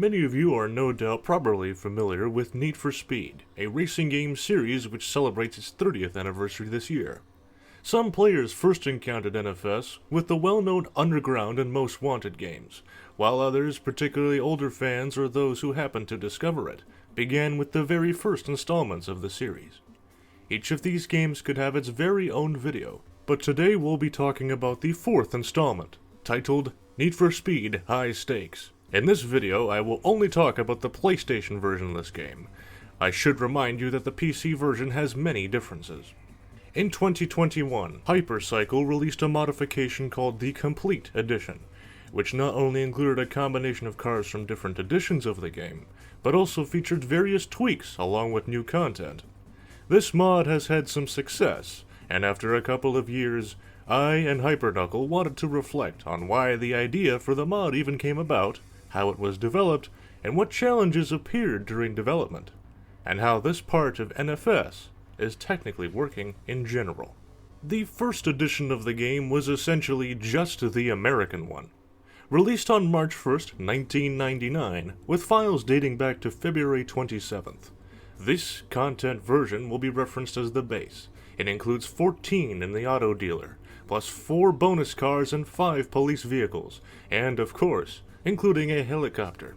Many of you are no doubt probably familiar with Need for Speed, a racing game series which celebrates its 30th anniversary this year. Some players first encountered NFS with the well-known Underground and Most Wanted games, while others, particularly older fans or those who happened to discover it, began with the very first installments of the series. Each of these games could have its very own video, but today we'll be talking about the fourth installment, titled Need for Speed High Stakes. In this video, I will only talk about the PlayStation version of this game. I should remind you that the PC version has many differences. In 2021, Hypercycle released a modification called the Complete Edition, which not only included a combination of cars from different editions of the game, but also featured various tweaks along with new content. This mod has had some success, and after a couple of years, I and Hyperknuckle wanted to reflect on why the idea for the mod even came about, how it was developed, and what challenges appeared during development, and how this part of NFS is technically working in general. The first edition of the game was essentially just the American one. Released on March 1st, 1999, with files dating back to February 27th. This content version will be referenced as the base. It includes 14 in the auto dealer, plus 4 bonus cars and 5 police vehicles, and of course, including a helicopter.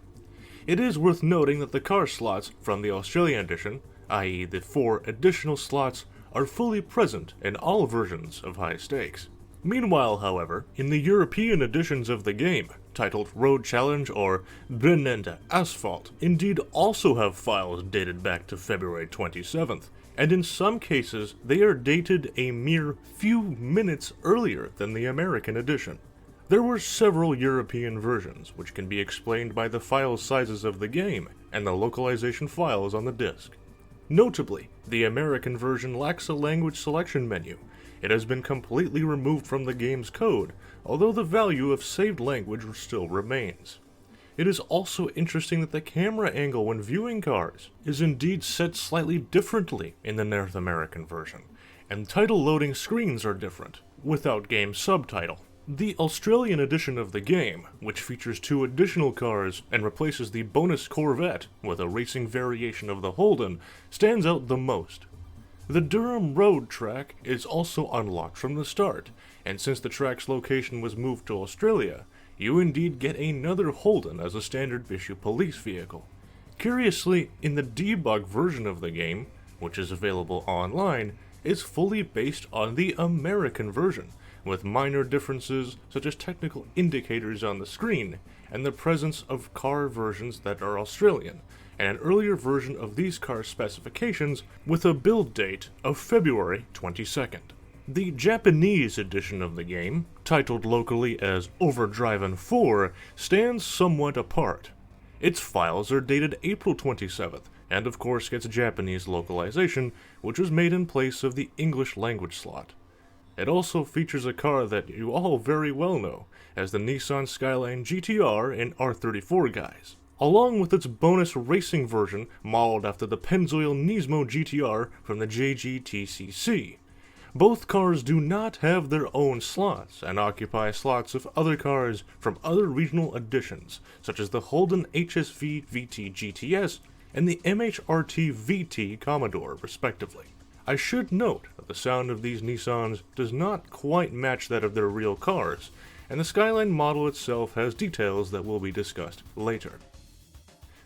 It is worth noting that the car slots from the Australian edition, i.e. the 4 additional slots, are fully present in all versions of High Stakes. Meanwhile, however, in the European editions of the game, titled Road Challenge or Brennende Asphalt, indeed also have files dated back to February 27th, and in some cases they are dated a mere few minutes earlier than the American edition. There were several European versions, which can be explained by the file sizes of the game and the localization files on the disc. Notably, the American version lacks a language selection menu. It has been completely removed from the game's code, although the value of saved language still remains. It is also interesting that the camera angle when viewing cars is indeed set slightly differently in the North American version, and title loading screens are different, without game subtitle. The Australian edition of the game, which features 2 additional cars and replaces the bonus Corvette with a racing variation of the Holden, stands out the most. The Durham Road track is also unlocked from the start, and since the track's location was moved to Australia, you indeed get another Holden as a standard issue police vehicle. Curiously, in the debug version of the game, which is available online, is fully based on the American version, with minor differences such as technical indicators on the screen, and the presence of car versions that are Australian, and an earlier version of these car specifications with a build date of February 22nd. The Japanese edition of the game, titled locally as Overdriven 4, stands somewhat apart. Its files are dated April 27th, and of course gets Japanese localization, which was made in place of the English language slot. It also features a car that you all very well know as the Nissan Skyline GTR and R34 guys, along with its bonus racing version modeled after the Pennzoil Nismo GTR from the JGTCC. Both cars do not have their own slots and occupy slots of other cars from other regional editions, such as the Holden HSV VT GTS and the MHRT VT Commodore, respectively. I should note that the sound of these Nissans does not quite match that of their real cars, and the Skyline model itself has details that will be discussed later.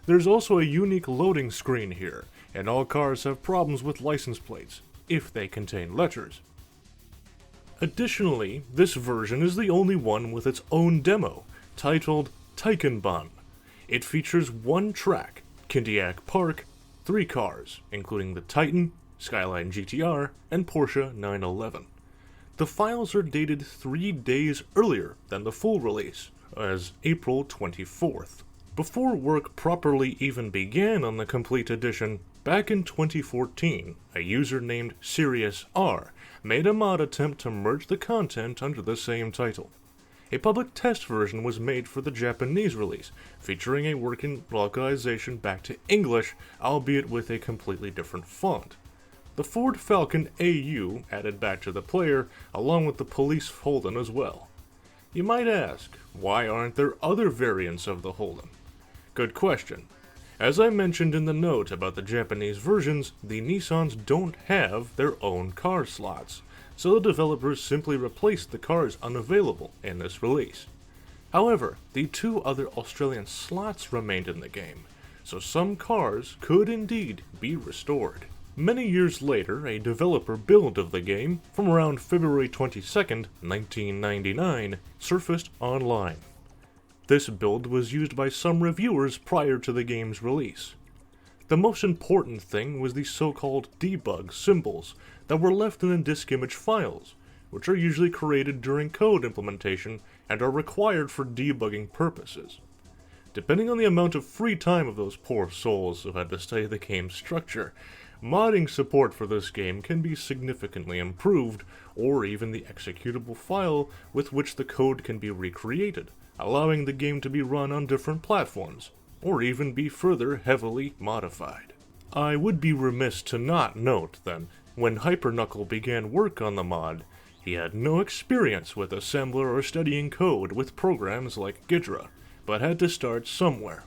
There's also a unique loading screen here, and all cars have problems with license plates, if they contain letters. Additionally, this version is the only one with its own demo, titled Taikenbahn. It features 1 track, Kindiak Park, 3 cars, including the Titan, Skyline GTR, and Porsche 911. The files are dated 3 days earlier than the full release, as April 24th. Before work properly even began on the complete edition, back in 2014, a user named Sirius-R made a mod attempt to merge the content under the same title. A public test version was made for the Japanese release, featuring a working localization back to English, albeit with a completely different font. The Ford Falcon AU added back to the player, along with the police Holden as well. You might ask, why aren't there other variants of the Holden? Good question. As I mentioned in the note about the Japanese versions, the Nissans don't have their own car slots, so the developers simply replaced the cars unavailable in this release. However, the 2 other Australian slots remained in the game, so some cars could indeed be restored. Many years later, a developer build of the game, from around February 22nd, 1999, surfaced online. This build was used by some reviewers prior to the game's release. The most important thing was the so-called debug symbols that were left in the disk image files, which are usually created during code implementation and are required for debugging purposes. Depending on the amount of free time of those poor souls who had to study the game's structure, modding support for this game can be significantly improved, or even the executable file with which the code can be recreated, allowing the game to be run on different platforms, or even be further heavily modified. I would be remiss to not note that when Hyperknuckle began work on the mod, he had no experience with assembler or studying code with programs like Ghidra, but had to start somewhere.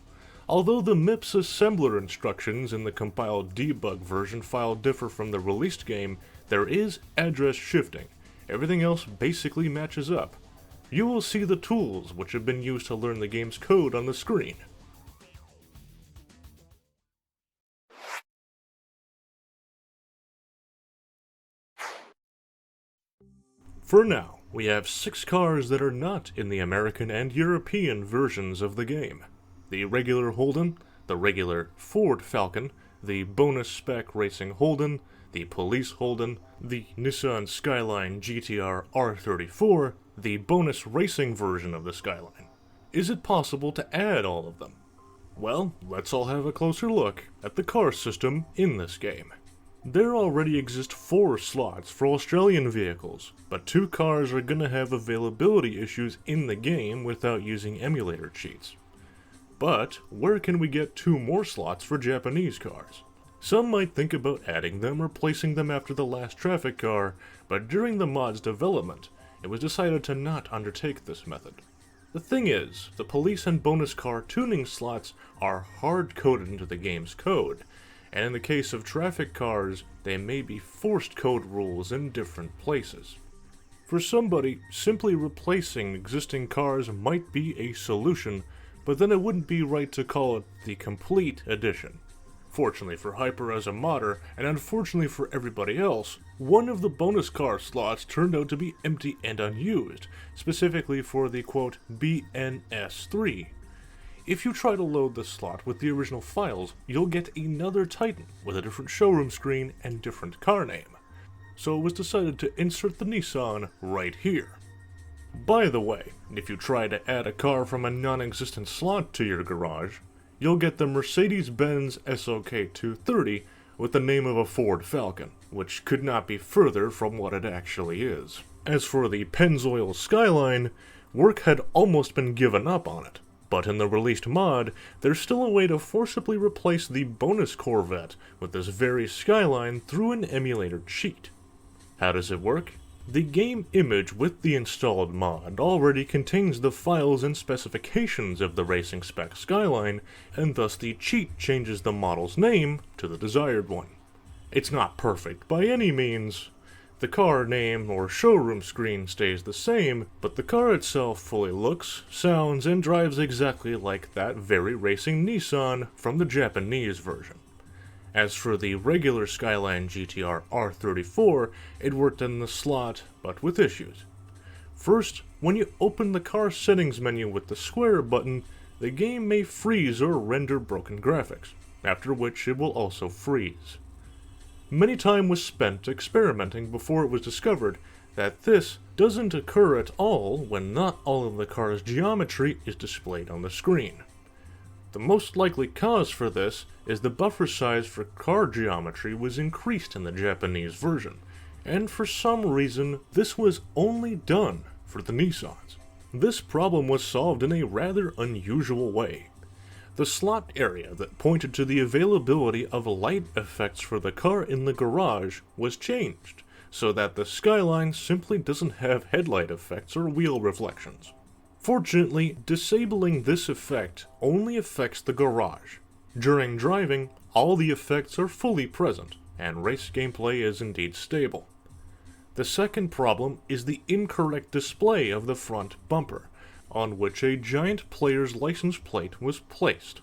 Although the MIPS assembler instructions in the compiled debug version file differ from the released game, there is address shifting. Everything else basically matches up. You will see the tools which have been used to learn the game's code on the screen. For now, we have 6 cars that are not in the American and European versions of the game. The regular Holden, the regular Ford Falcon, the bonus spec racing Holden, the police Holden, the Nissan Skyline GTR R34, the bonus racing version of the Skyline. Is it possible to add all of them? Well, let's all have a closer look at the car system in this game. There already exist 4 slots for Australian vehicles, but 2 cars are gonna have availability issues in the game without using emulator cheats. But where can we get 2 more slots for Japanese cars? Some might think about adding them or placing them after the last traffic car, but during the mod's development, it was decided to not undertake this method. The thing is, the police and bonus car tuning slots are hard-coded into the game's code, and in the case of traffic cars, they may be forced code rules in different places. For somebody, simply replacing existing cars might be a solution, but then it wouldn't be right to call it the complete edition. Fortunately for Hyper as a modder, and unfortunately for everybody else, one of the bonus car slots turned out to be empty and unused, specifically for the quote BNS3. If you try to load the slot with the original files, you'll get another Titan with a different showroom screen and different car name. So it was decided to insert the Nissan right here. By the way, if you try to add a car from a non-existent slot to your garage, you'll get the Mercedes-Benz SOK230 with the name of a Ford Falcon, which could not be further from what it actually is. As for the Pennzoil Skyline, work had almost been given up on it, but in the released mod, there's still a way to forcibly replace the bonus Corvette with this very Skyline through an emulator cheat. How does it work? The game image with the installed mod already contains the files and specifications of the racing spec Skyline, and thus the cheat changes the model's name to the desired one. It's not perfect by any means. The car name or showroom screen stays the same, but the car itself fully looks, sounds, and drives exactly like that very racing Nissan from the Japanese version. As for the regular Skyline GTR R34, it worked in the slot, but with issues. First, when you open the car settings menu with the square button, the game may freeze or render broken graphics, after which it will also freeze. Many time was spent experimenting before it was discovered that this doesn't occur at all when not all of the car's geometry is displayed on the screen. The most likely cause for this is the buffer size for car geometry was increased in the Japanese version, and for some reason this was only done for the Nissans. This problem was solved in a rather unusual way. The slot area that pointed to the availability of light effects for the car in the garage was changed, so that the Skyline simply doesn't have headlight effects or wheel reflections. Fortunately, disabling this effect only affects the garage. During driving, all the effects are fully present, and race gameplay is indeed stable. The second problem is the incorrect display of the front bumper, on which a giant player's license plate was placed.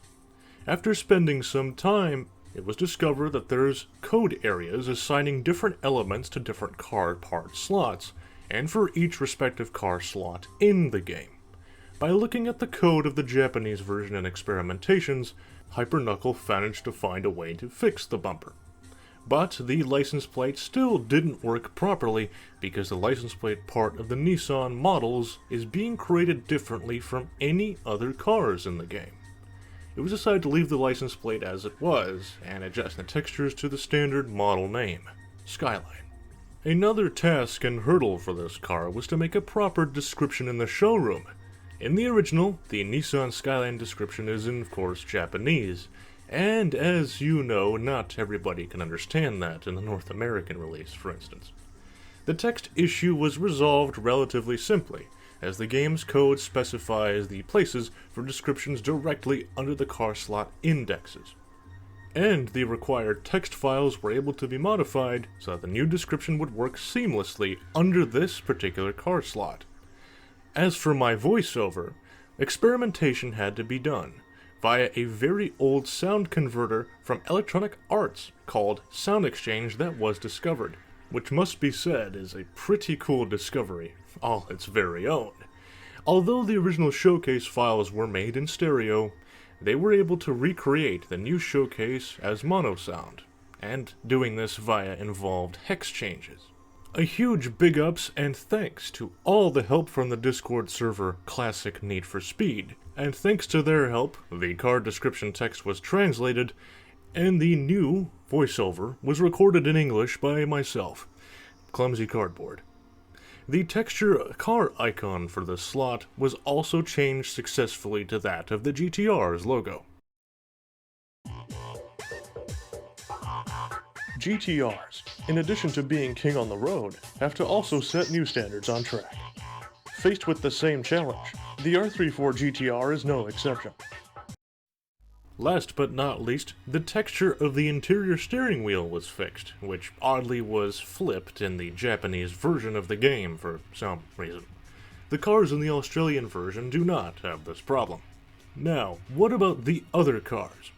After spending some time, it was discovered that there's code areas assigning different elements to different car part slots, and for each respective car slot in the game. By looking at the code of the Japanese version and experimentations, Hyperknuckle managed to find a way to fix the bumper. But the license plate still didn't work properly because the license plate part of the Nissan models is being created differently from any other cars in the game. It was decided to leave the license plate as it was and adjust the textures to the standard model name, Skyline. Another task and hurdle for this car was to make a proper description in the showroom. In the original, the Nissan Skyline description is of course Japanese, and as you know, not everybody can understand that in the North American release, for instance. The text issue was resolved relatively simply, as the game's code specifies the places for descriptions directly under the car slot indexes. And the required text files were able to be modified so that the new description would work seamlessly under this particular car slot. As for my voiceover, experimentation had to be done via a very old sound converter from Electronic Arts called Sound Exchange that was discovered, which must be said is a pretty cool discovery, all its very own. Although the original showcase files were made in stereo, they were able to recreate the new showcase as mono sound, and doing this via involved hex changes. A huge big ups and thanks to all the help from the Discord server Classic Need for Speed, and thanks to their help, the car description text was translated, and the new voiceover was recorded in English by myself, ClumsyCardboard. The texture car icon for the slot was also changed successfully to that of the GTR's logo. GTRs, in addition to being king on the road, have to also set new standards on track. Faced with the same challenge, the R34 GTR is no exception. Last but not least, the texture of the interior steering wheel was fixed, which oddly was flipped in the Japanese version of the game for some reason. The cars in the Australian version do not have this problem. Now, what about the other cars?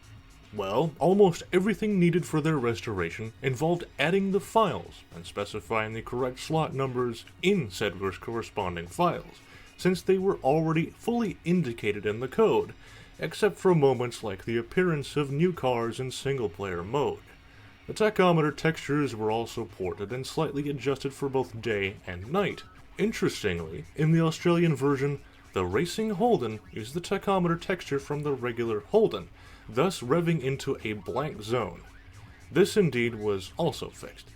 Well, almost everything needed for their restoration involved adding the files and specifying the correct slot numbers in said corresponding files, since they were already fully indicated in the code, except for moments like the appearance of new cars in single-player mode. The tachometer textures were also ported and slightly adjusted for both day and night. Interestingly, in the Australian version, the Racing Holden used the tachometer texture from the regular Holden, thus revving into a blank zone. This indeed was also fixed.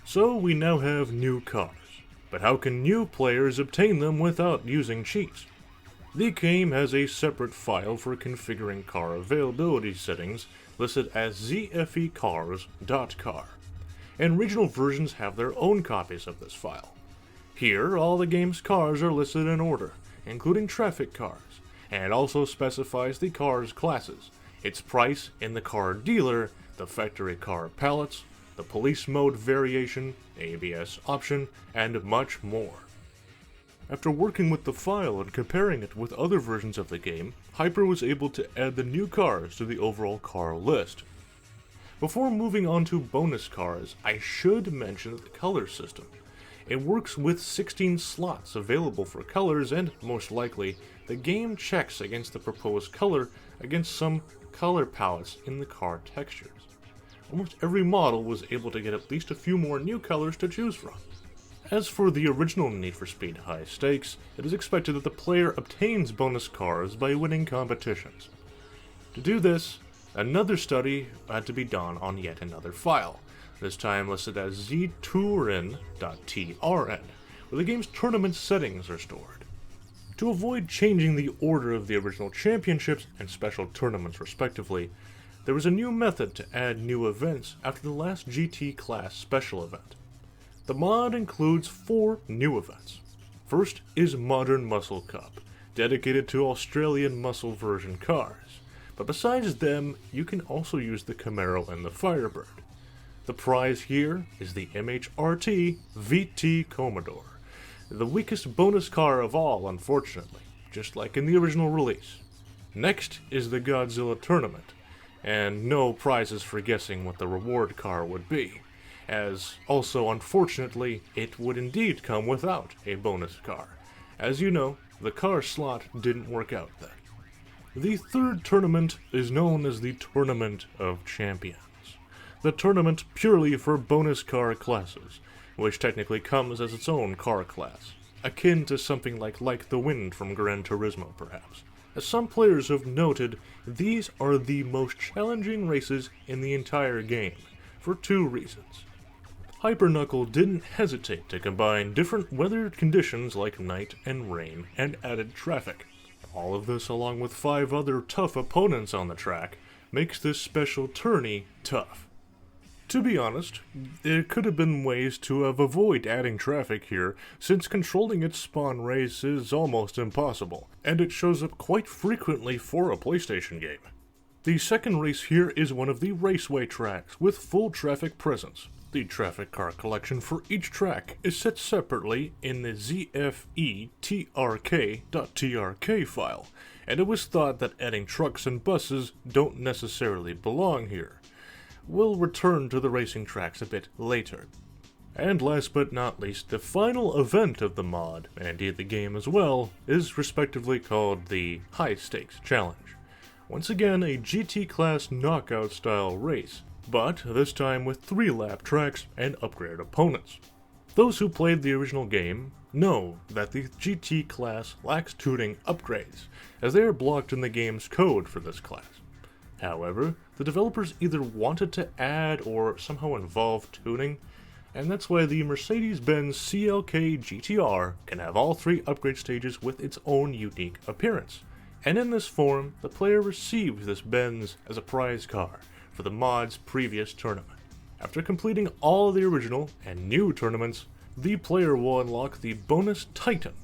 So we now have new cars, but how can new players obtain them without using cheats? The game has a separate file for configuring car availability settings listed as zfecars.car, and regional versions have their own copies of this file. Here, all the game's cars are listed in order, including traffic cars, and it also specifies the car's classes, its price in the car dealer, the factory car pallets, the police mode variation, ABS option, and much more. After working with the file and comparing it with other versions of the game, Hyper was able to add the new cars to the overall car list. Before moving on to bonus cars, I should mention the color system. It works with 16 slots available for colors, and most likely, the game checks against the proposed color against some color palettes in the car textures. Almost every model was able to get at least a few more new colors to choose from. As for the original Need for Speed High Stakes, it is expected that the player obtains bonus cars by winning competitions. To do this, another study had to be done on yet another file, this time listed as ztourin.trn, where the game's tournament settings are stored. To avoid changing the order of the original championships and special tournaments respectively, there was a new method to add new events after the last GT class special event. The mod includes 4 new events. First is Modern Muscle Cup, dedicated to Australian muscle version cars, but besides them, you can also use the Camaro and the Firebird. The prize here is the MHRT VT Commodore, the weakest bonus car of all, unfortunately, just like in the original release. Next is the Godzilla Tournament, and no prizes for guessing what the reward car would be, as also unfortunately it would indeed come without a bonus car. As you know, the car slot didn't work out then. The third tournament is known as the Tournament of Champions, the tournament purely for bonus car classes, which technically comes as its own car class, akin to something like the Wind from Gran Turismo perhaps. As some players have noted, these are the most challenging races in the entire game, for 2 reasons. Hyperknuckle didn't hesitate to combine different weather conditions like night and rain and added traffic. All of this, along with 5 other tough opponents on the track, makes this special tourney tough. To be honest, there could have been ways to have avoided adding traffic here, since controlling its spawn race is almost impossible, and it shows up quite frequently for a PlayStation game. The second race here is one of the raceway tracks with full traffic presence. The traffic car collection for each track is set separately in the zfetrk.trk file, and it was thought that adding trucks and buses don't necessarily belong here. We'll return to the racing tracks a bit later. And last but not least, the final event of the mod, and indeed the game as well, is respectively called the High Stakes Challenge. Once again, a GT class knockout style race, but this time with 3-lap tracks and upgraded opponents. Those who played the original game know that the GT class lacks tuning upgrades, as they are blocked in the game's code for this class. However, the developers either wanted to add or somehow involve tuning, and that's why the Mercedes-Benz CLK GTR can have all 3 upgrade stages with its own unique appearance. And in this form, the player receives this Benz as a prize car for the mod's previous tournament. After completing all of the original and new tournaments, the player will unlock the bonus Titan.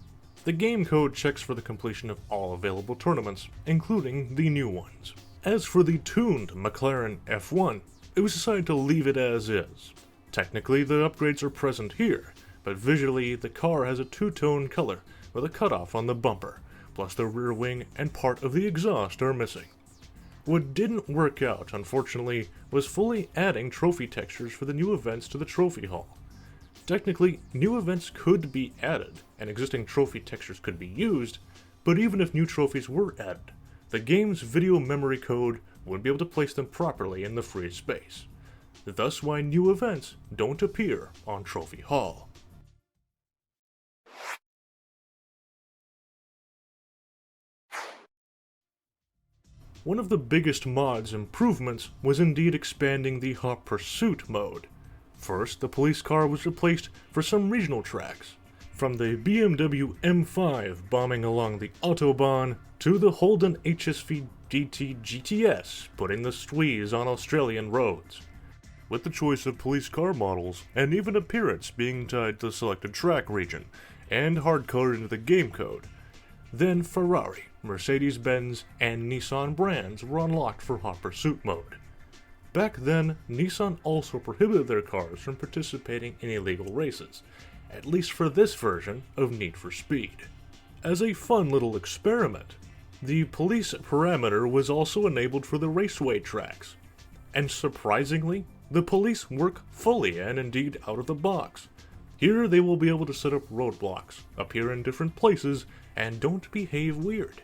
The game code checks for the completion of all available tournaments, including the new ones. As for the tuned McLaren F1, it was decided to leave it as is. Technically, the upgrades are present here, but visually the car has a 2-tone color with a cutoff on the bumper, plus the rear wing and part of the exhaust are missing. What didn't work out, unfortunately, was fully adding trophy textures for the new events to the trophy hall. Technically, new events could be added, and existing trophy textures could be used, but even if new trophies were added, the game's video memory code wouldn't be able to place them properly in the free space. Thus why new events don't appear on Trophy Hall. One of the biggest mod's improvements was indeed expanding the Hot Pursuit mode. First, the police car was replaced for some regional tracks, from the BMW M5 bombing along the Autobahn to the Holden HSV GT GTS putting the squeeze on Australian roads, with the choice of police car models and even appearance being tied to the selected track region and hard-coded into the game code. Then Ferrari, Mercedes-Benz, and Nissan brands were unlocked for Hot Pursuit mode. Back then, Nissan also prohibited their cars from participating in illegal races, at least for this version of Need for Speed. As a fun little experiment, the police parameter was also enabled for the raceway tracks, and surprisingly, the police work fully and indeed out of the box. Here they will be able to set up roadblocks, appear in different places, and don't behave weird.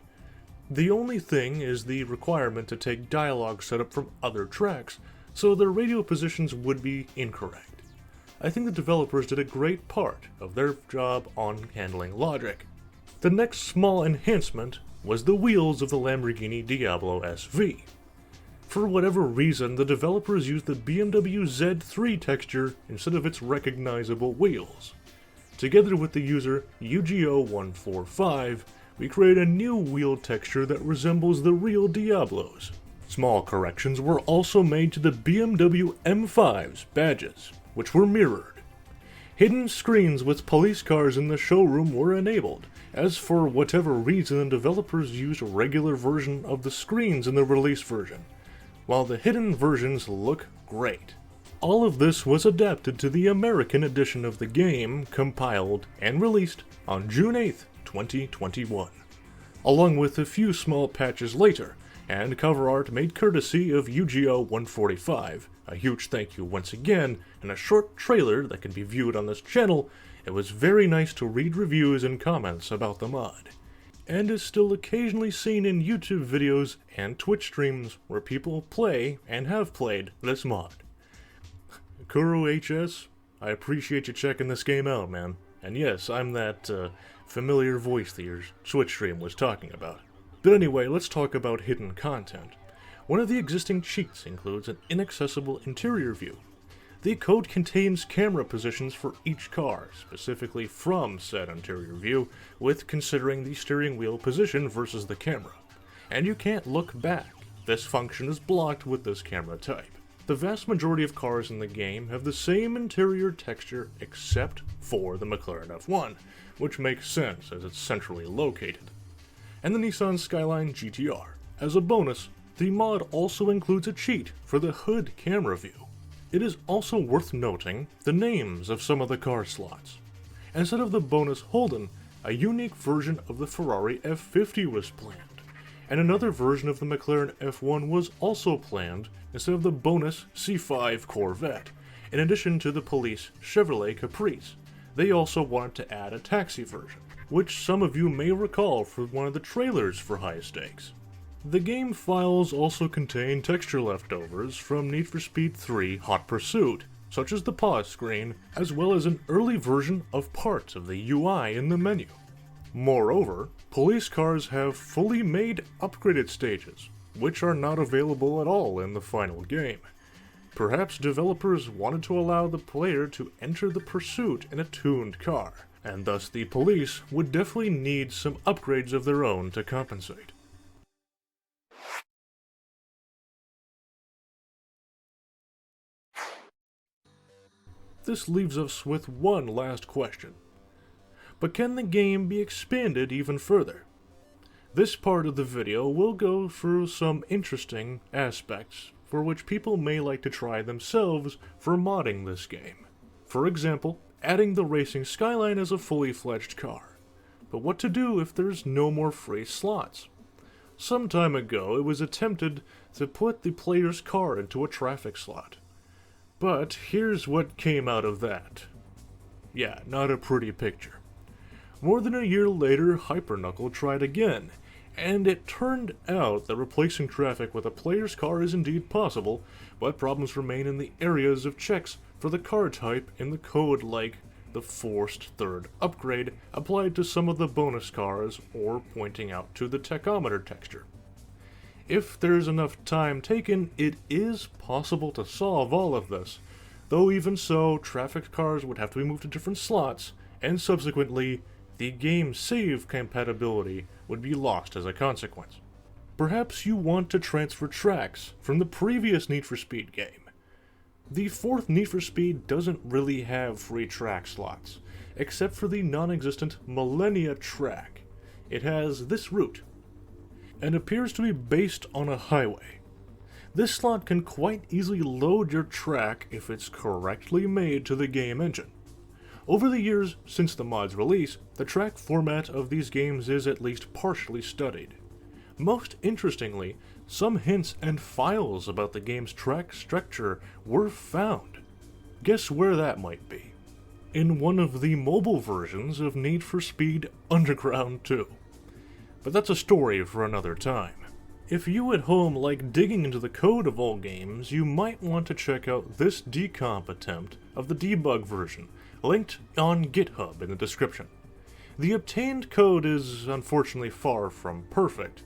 The only thing is the requirement to take dialogue set up from other tracks, so their radio positions would be incorrect. I think the developers did a great part of their job on handling logic. The next small enhancement was the wheels of the Lamborghini Diablo SV. For whatever reason, the developers used the BMW Z3 texture instead of its recognizable wheels. Together with the user UGO145, we create a new wheel texture that resembles the real Diablos. Small corrections were also made to the BMW M5's badges, which were mirrored. Hidden screens with police cars in the showroom were enabled, as for whatever reason developers used a regular version of the screens in the release version, while the hidden versions look great. All of this was adapted to the American edition of the game, compiled and released on June 8th, 2021, along with a few small patches later, and cover art made courtesy of UGO145. A huge thank you once again, and a short trailer that can be viewed on this channel. It was very nice to read reviews and comments about the mod, and is still occasionally seen in YouTube videos and Twitch streams where people play and have played this mod. Kuro HS, I appreciate you checking this game out, man. And yes, I'm that familiar voice that your Twitch stream was talking about. But anyway, let's talk about hidden content. One of the existing cheats includes an inaccessible interior view. The code contains camera positions for each car, specifically from said interior view, with considering the steering wheel position versus the camera. And you can't look back. This function is blocked with this camera type. The vast majority of cars in the game have the same interior texture except for the McLaren F1, which makes sense as it's centrally located, and the Nissan Skyline GTR. As a bonus, the mod also includes a cheat for the hood camera view. It is also worth noting the names of some of the car slots. Instead of the bonus Holden, a unique version of the Ferrari F50 was planned, and another version of the McLaren F1 was also planned instead of the bonus C5 Corvette, in addition to the police Chevrolet Caprice. They also wanted to add a taxi version, which some of you may recall from one of the trailers for High Stakes. The game files also contain texture leftovers from Need for Speed 3 Hot Pursuit, such as the pause screen, as well as an early version of parts of the UI in the menu. Moreover, police cars have fully made upgraded stages, which are not available at all in the final game. Perhaps developers wanted to allow the player to enter the pursuit in a tuned car, and thus the police would definitely need some upgrades of their own to compensate. This leaves us with one last question. But can the game be expanded even further? This part of the video will go through some interesting aspects for which people may like to try themselves for modding this game. For example, adding the racing Skyline as a fully fledged car. But what to do if there's no more free slots? Some time ago it was attempted to put the player's car into a traffic slot. But here's what came out of that. Yeah, not a pretty picture. More than a year later, Hyperknuckle tried again, and it turned out that replacing traffic with a player's car is indeed possible, but problems remain in the areas of checks for the car type in the code, like the forced third upgrade applied to some of the bonus cars, or pointing out to the tachometer texture. If there's enough time taken, it is possible to solve all of this, though even so, traffic cars would have to be moved to different slots, and subsequently, the game save compatibility would be lost as a consequence. Perhaps you want to transfer tracks from the previous Need for Speed game. The fourth Need for Speed doesn't really have free track slots, except for the non-existent Millennia track. It has this route, and appears to be based on a highway. This slot can quite easily load your track if it's correctly made to the game engine. Over the years since the mod's release, the track format of these games is at least partially studied. Most interestingly, some hints and files about the game's track structure were found. Guess where that might be? In one of the mobile versions of Need for Speed Underground 2. But that's a story for another time. If you at home like digging into the code of all games, you might want to check out this decomp attempt of the debug version, linked on GitHub in the description. The obtained code is unfortunately far from perfect,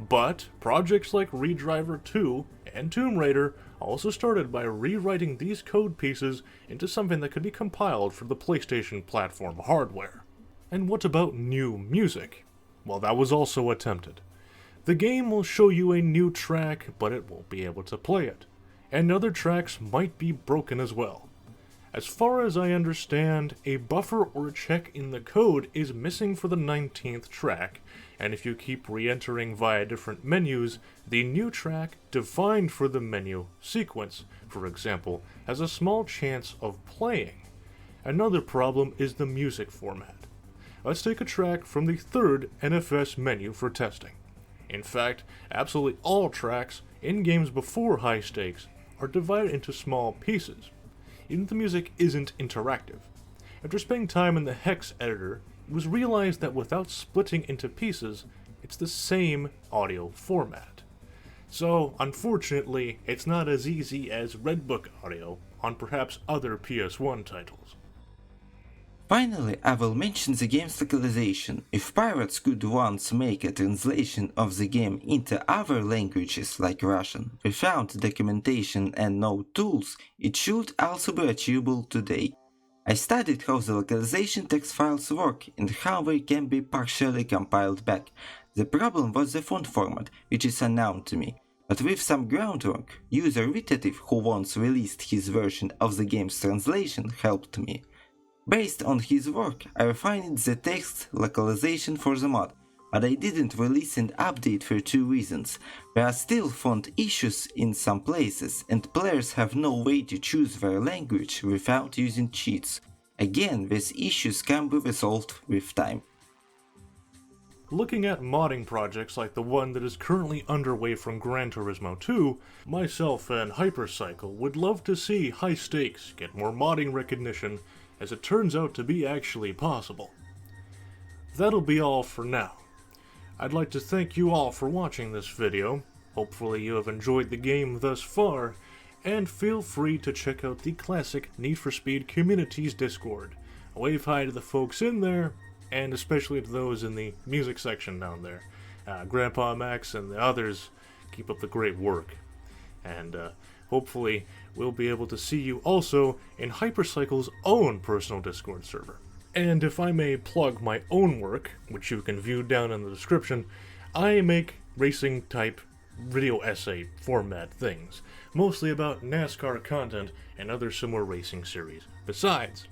but projects like Redriver 2 and Tomb Raider also started by rewriting these code pieces into something that could be compiled for the PlayStation platform hardware. And what about new music? Well, that was also attempted. The game will show you a new track, but it won't be able to play it, and other tracks might be broken as well. As far as I understand, a buffer or check in the code is missing for the 19th track, and if you keep re-entering via different menus, the new track defined for the menu sequence, for example, has a small chance of playing. Another problem is the music format. Let's take a track from the third NFS menu for testing. In fact, absolutely all tracks in games before High Stakes are divided into small pieces. Even if the music isn't interactive. After spending time in the hex editor, it was realized that without splitting into pieces, it's the same audio format. So, unfortunately, it's not as easy as Redbook audio on perhaps other PS1 titles. Finally, I will mention the game's localization. If pirates could once make a translation of the game into other languages like Russian, without documentation and no tools, it should also be achievable today. I studied how the localization text files work and how they can be partially compiled back. The problem was the font format, which is unknown to me. But with some groundwork, user Vitative, who once released his version of the game's translation, helped me. Based on his work, I refined the text localization for the mod, but I didn't release an update for two reasons. There are still font issues in some places, and players have no way to choose their language without using cheats. Again, these issues can be resolved with time. Looking at modding projects like the one that is currently underway from Gran Turismo 2, myself and Hypercycle would love to see High Stakes get more modding recognition, as it turns out to be actually possible. That'll be all for now. I'd like to thank you all for watching this video. Hopefully you have enjoyed the game thus far, and feel free to check out the classic Need for Speed Communities Discord. A wave hi to the folks in there, and especially to those in the music section down there. Grandpa Max and the others, keep up the great work. And hopefully we'll be able to see you also in Hypercycle's own personal Discord server. And if I may plug my own work, which you can view down in the description, I make racing type video essay format things, mostly about NASCAR content and other similar racing series besides.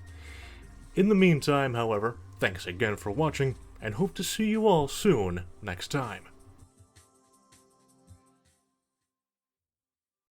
In the meantime, however, thanks again for watching, and hope to see you all soon next time.